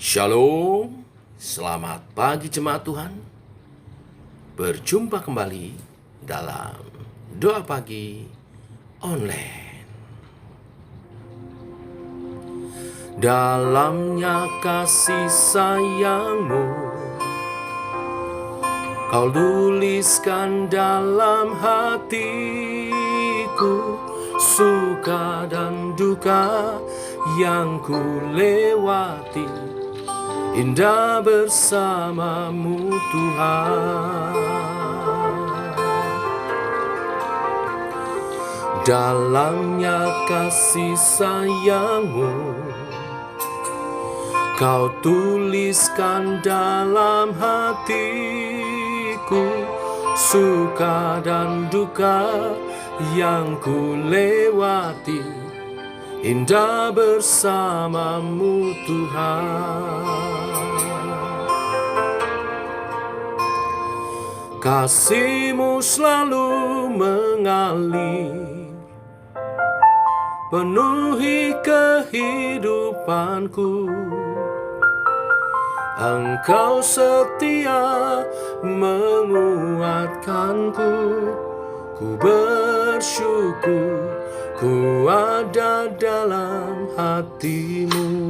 Shalom, selamat pagi jemaat Tuhan. Berjumpa kembali dalam doa pagi online. Dalamnya kasih sayangmu, kau tuliskan dalam hatiku, suka dan duka yang ku lewati, indah bersamamu Tuhan. Dalamnya kasih sayangmu, kau tuliskan dalam hatiku, suka dan duka yang ku lewati, indah bersamamu Tuhan. Kasih-Mu selalu mengalir, penuhi kehidupanku. Engkau setia menguatkanku, ku bersyukur ku ada dalam hati-Mu.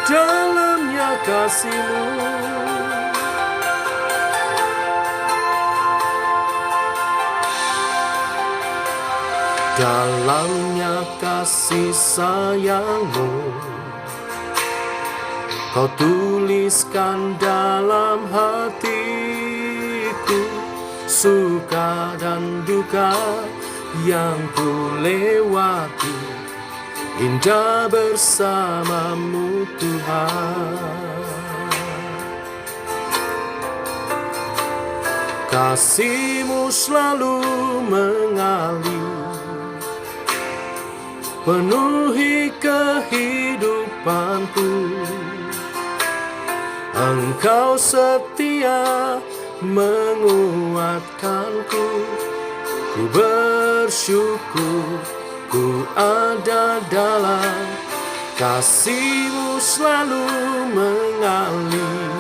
Dalamnya kasih-Mu, dalamnya kasih sayang-Mu, kau tuliskan dalam hatiku, suka dan duka yang ku lewati, indah bersamamu Tuhan. Kasih-Mu selalu mengalir, penuhi kehidupanku. Engkau setia menguatkanku, ku bersyukur ku ada dalam kasih-Mu selalu mengalir,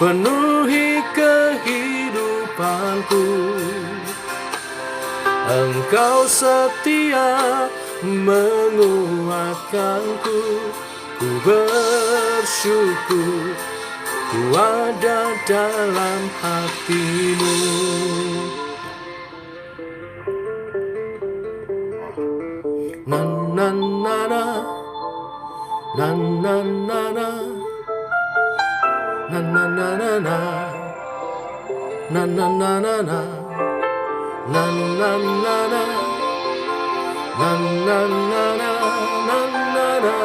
penuhi kehidupanku. Engkau setia menguatkanku, ku bersyukur ku ada dalam hati-Mu. Na na na na, na na na na, na na na na na, na na na na na, na na na na, na na na na, na na na.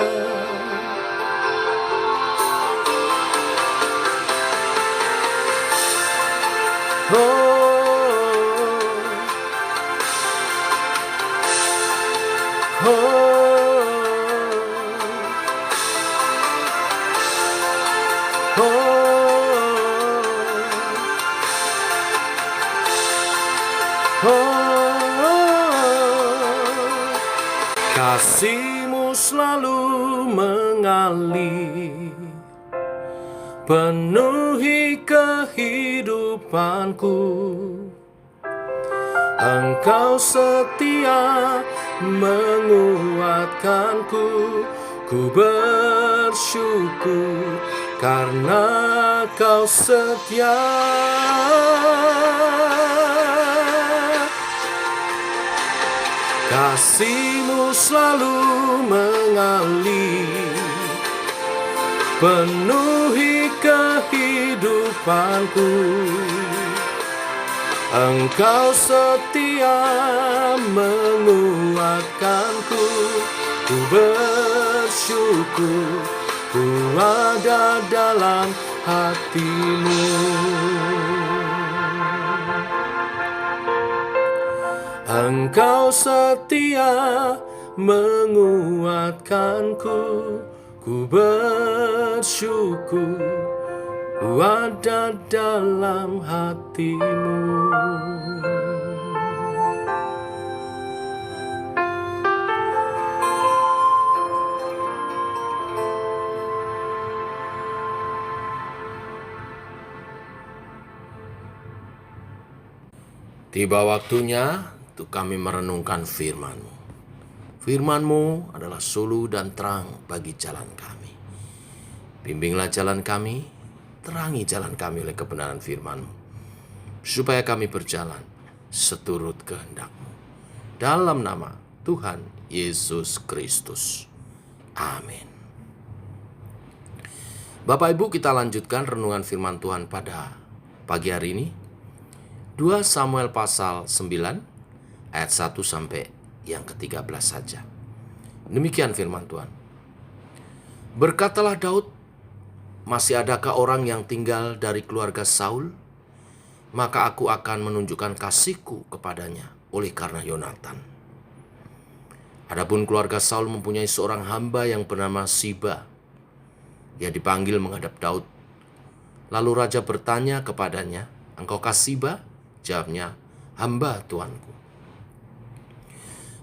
Kasih-Mu selalu mengalir, penuhi kehidupanku. Engkau setia menguatkanku, ku bersyukur karena Kau setia. Kasih-Mu selalu mengalir, penuhi kehidupanku. Engkau setia menguatkanku, ku bersyukur ku ada dalam hati-Mu. Engkau setia menguatkanku, Ku bersyukur ku ada dalam hatimu. Tiba waktunya untuk kami merenungkan firman-Mu. Firman-Mu adalah suluh dan terang bagi jalan kami. Bimbinglah jalan kami, terangi jalan kami oleh kebenaran firman-Mu, supaya kami berjalan seturut kehendak-Mu. Dalam nama Tuhan Yesus Kristus. Amin. Bapak Ibu, kita lanjutkan renungan firman Tuhan pada pagi hari ini. 2 Samuel pasal 9 ayat 1 sampai yang ke-13 saja. Demikian firman Tuhan. Berkatalah Daud, masih adakah orang yang tinggal dari keluarga Saul? Maka aku akan menunjukkan kasihku kepadanya oleh karena Yonatan. Adapun keluarga Saul mempunyai seorang hamba yang bernama Siba. Ia dipanggil menghadap Daud. Lalu raja bertanya kepadanya, "Engkaukah Siba?" Jawabnya, "Hamba Tuanku."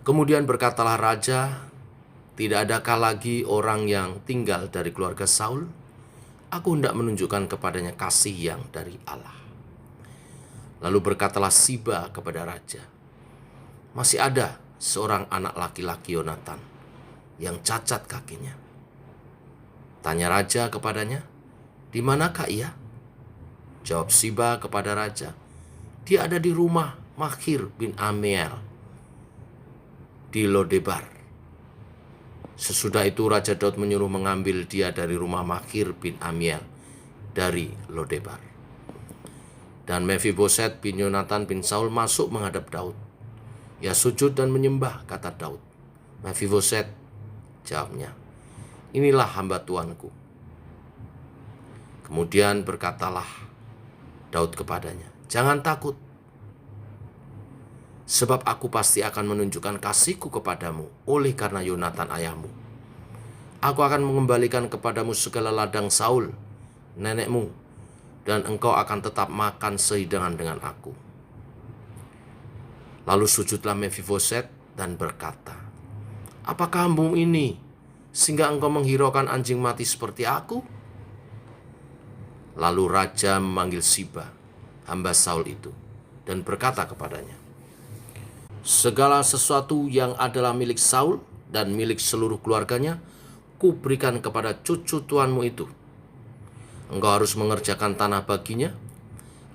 Kemudian berkatalah raja, "Tidak adakah lagi orang yang tinggal dari keluarga Saul? Aku hendak menunjukkan kepadanya kasih yang dari Allah." Lalu berkatalah Siba kepada raja, "Masih ada seorang anak laki-laki Yonatan yang cacat kakinya." Tanya raja kepadanya, "Di manakah ia?" Jawab Siba kepada raja, "Dia ada di rumah Makhir bin Amiel di Lodebar." Sesudah itu Raja Daud menyuruh mengambil dia dari rumah Makhir bin Amiel dari Lodebar. Dan Mephiboset bin Yonatan bin Saul masuk menghadap Daud. Ia sujud dan menyembah, kata Daud. "Mephiboset," jawabnya, "inilah hamba tuanku." Kemudian berkatalah Daud kepadanya, "Jangan takut, sebab aku pasti akan menunjukkan kasihku kepadamu oleh karena Yonatan ayahmu. Aku akan mengembalikan kepadamu segala ladang Saul, nenekmu, dan engkau akan tetap makan sehidangan dengan aku." Lalu sujudlah Mephiboset dan berkata, "Apakah hambamu ini, sehingga engkau menghiraukan anjing mati seperti aku?" Lalu raja memanggil Siba, hamba Saul itu, dan berkata kepadanya, "Segala sesuatu yang adalah milik Saul dan milik seluruh keluarganya, kuberikan kepada cucu tuanmu itu. Engkau harus mengerjakan tanah baginya,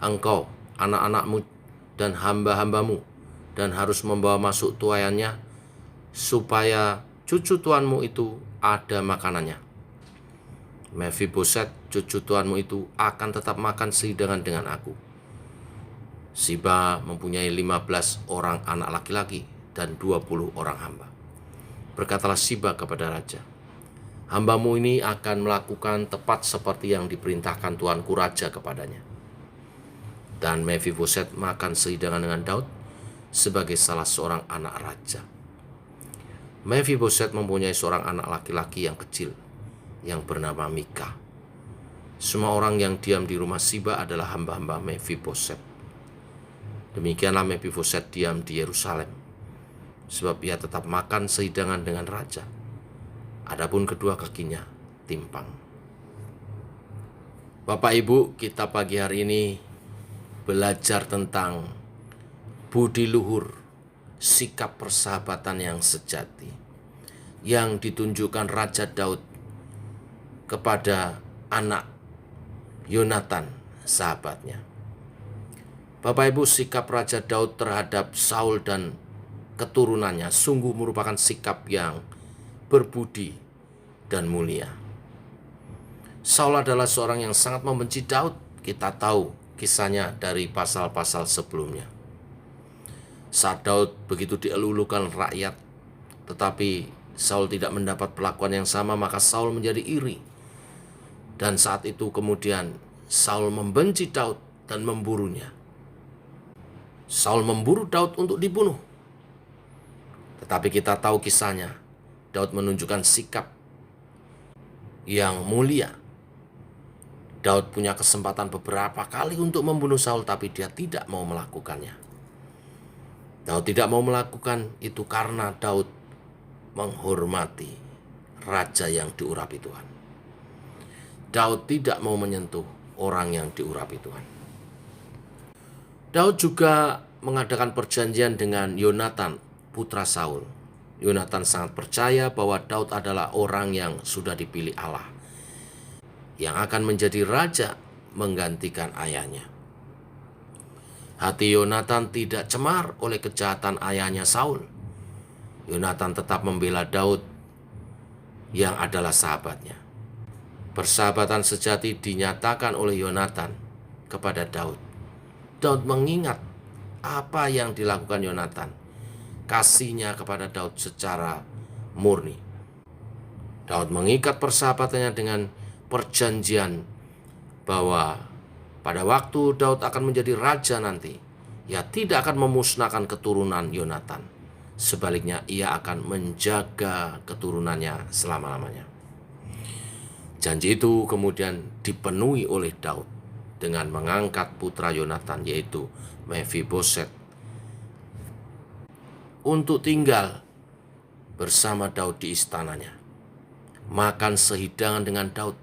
engkau, anak-anakmu, dan hamba-hambamu, dan harus membawa masuk tuayannya, supaya cucu tuanmu itu ada makanannya. Mephiboset, cucu tuanmu itu, akan tetap makan sehidangan dengan aku." Siba mempunyai 15 orang anak laki-laki dan 20 orang hamba. Berkatalah Siba kepada raja, "Hambamu ini akan melakukan tepat seperti yang diperintahkan tuanku raja kepadanya." Dan Mephiboset makan sehidangan dengan Daud sebagai salah seorang anak raja. Mephiboset mempunyai seorang anak laki-laki yang kecil yang bernama Mika. Semua orang yang diam di rumah Siba adalah hamba-hamba Mephiboset. Demikianlah Mephiboset diam di Yerusalem, sebab ia tetap makan sehidangan dengan raja. Adapun kedua kakinya timpang. Bapak Ibu, kita pagi hari ini belajar tentang budi luhur, sikap persahabatan yang sejati yang ditunjukkan Raja Daud kepada anak Yonatan, sahabatnya. Bapak Ibu, sikap Raja Daud terhadap Saul dan keturunannya sungguh merupakan sikap yang berbudi dan mulia. Saul adalah seorang yang sangat membenci Daud. Kita tahu kisahnya dari pasal-pasal sebelumnya. Saat Daud begitu dielulukan rakyat, tetapi Saul tidak mendapat perlakuan yang sama, maka Saul menjadi iri. Dan saat itu kemudian Saul membenci Daud dan memburunya. Saul memburu Daud untuk dibunuh. Tetapi kita tahu kisahnya, Daud menunjukkan sikap yang mulia. Daud punya kesempatan beberapa kali untuk membunuh Saul, tapi dia tidak mau melakukannya. Daud tidak mau melakukan itu karena Daud menghormati raja yang diurapi Tuhan. Daud tidak mau menyentuh orang yang diurapi Tuhan. Daud juga mengadakan perjanjian dengan Yonatan, putra Saul. Yonatan sangat percaya bahwa Daud adalah orang yang sudah dipilih Allah, yang akan menjadi raja menggantikan ayahnya. Hati Yonatan tidak cemar oleh kejahatan ayahnya Saul. Yonatan tetap membela Daud yang adalah sahabatnya. Persahabatan sejati dinyatakan oleh Yonatan kepada Daud. Daud mengingat apa yang dilakukan Yonatan, kasihnya kepada Daud secara murni. Daud mengikat persahabatannya dengan perjanjian bahwa pada waktu Daud akan menjadi raja nanti, ia tidak akan memusnahkan keturunan Yonatan. Sebaliknya, ia akan menjaga keturunannya selama-lamanya. Janji itu kemudian dipenuhi oleh Daud dengan mengangkat putra Yonatan, yaitu Mephiboset, untuk tinggal bersama Daud di istananya, makan sehidangan dengan Daud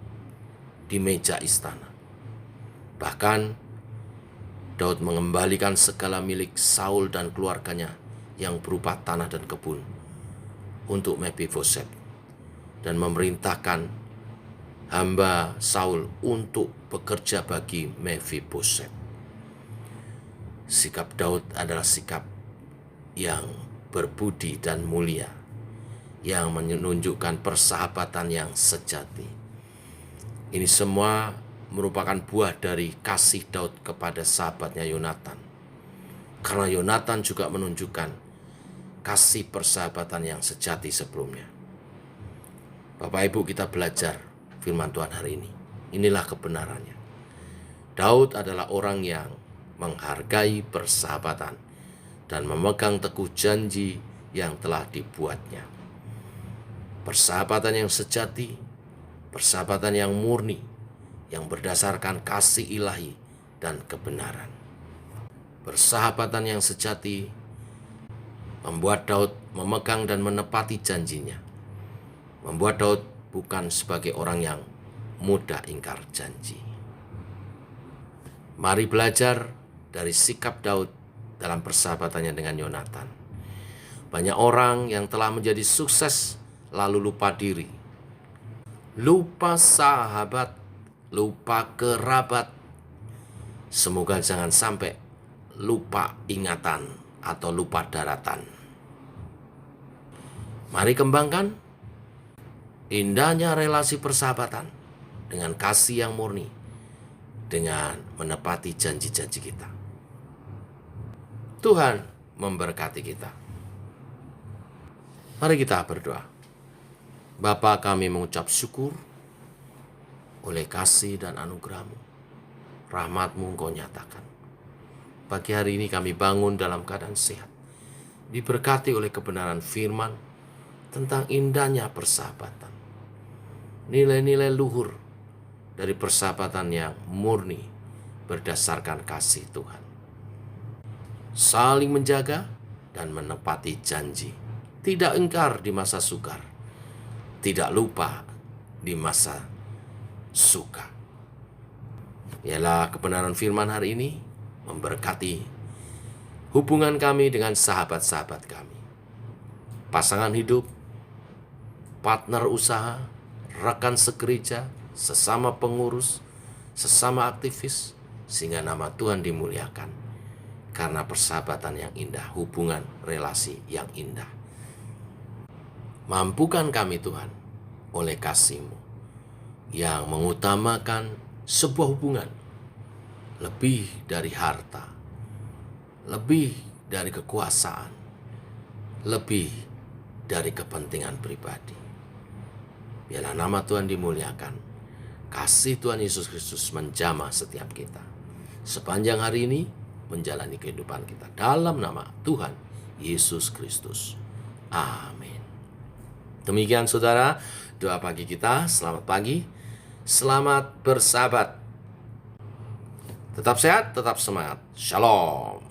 di meja istana. Bahkan Daud mengembalikan segala milik Saul dan keluarganya yang berupa tanah dan kebun untuk Mephiboset, dan memerintahkan hamba Saul untuk bekerja bagi Mephiboset. Sikap Daud adalah sikap yang berbudi dan mulia, yang menunjukkan persahabatan yang sejati. Ini semua merupakan buah dari kasih Daud kepada sahabatnya Yonatan. Karena Yonatan juga menunjukkan kasih persahabatan yang sejati sebelumnya. Bapak Ibu, kita belajar firman Tuhan hari ini. Inilah kebenarannya. Daud adalah orang yang menghargai persahabatan dan memegang teguh janji yang telah dibuatnya. Persahabatan yang sejati, persahabatan yang murni, yang berdasarkan kasih ilahi dan kebenaran. Persahabatan yang sejati membuat Daud memegang dan menepati janjinya. Membuat Daud bukan sebagai orang yang mudah ingkar janji. Mari belajar dari sikap Daud dalam persahabatannya dengan Yonatan. Banyak orang yang telah menjadi sukses lalu lupa diri, lupa sahabat, lupa kerabat. Semoga jangan sampai lupa ingatan atau lupa daratan. Mari kembangkan indahnya relasi persahabatan dengan kasih yang murni, dengan menepati janji-janji kita. Tuhan memberkati kita. Mari kita berdoa. Bapa, kami mengucap syukur oleh kasih dan anugerah-Mu. Rahmat-Mu Engkau nyatakan. Pagi hari ini kami bangun dalam keadaan sehat, diberkati oleh kebenaran firman tentang indahnya persahabatan. Nilai-nilai luhur dari persahabatan yang murni berdasarkan kasih Tuhan. Saling menjaga dan menepati janji. Tidak ingkar di masa sukar, tidak lupa di masa suka. Ialah kebenaran firman hari ini memberkati hubungan kami dengan sahabat-sahabat kami, pasangan hidup, partner usaha, rekan segereja, sesama pengurus, sesama aktivis, sehingga nama Tuhan dimuliakan karena persahabatan yang indah, hubungan relasi yang indah. Mampukan kami Tuhan oleh kasih-Mu yang mengutamakan sebuah hubungan lebih dari harta, lebih dari kekuasaan, lebih dari kepentingan pribadi. Biarlah nama Tuhan dimuliakan. Kasih Tuhan Yesus Kristus menjamah setiap kita sepanjang hari ini, menjalani kehidupan kita dalam nama Tuhan Yesus Kristus. Amin. Demikian saudara, doa pagi kita. Selamat pagi, selamat bersahabat. Tetap sehat, tetap semangat. Shalom.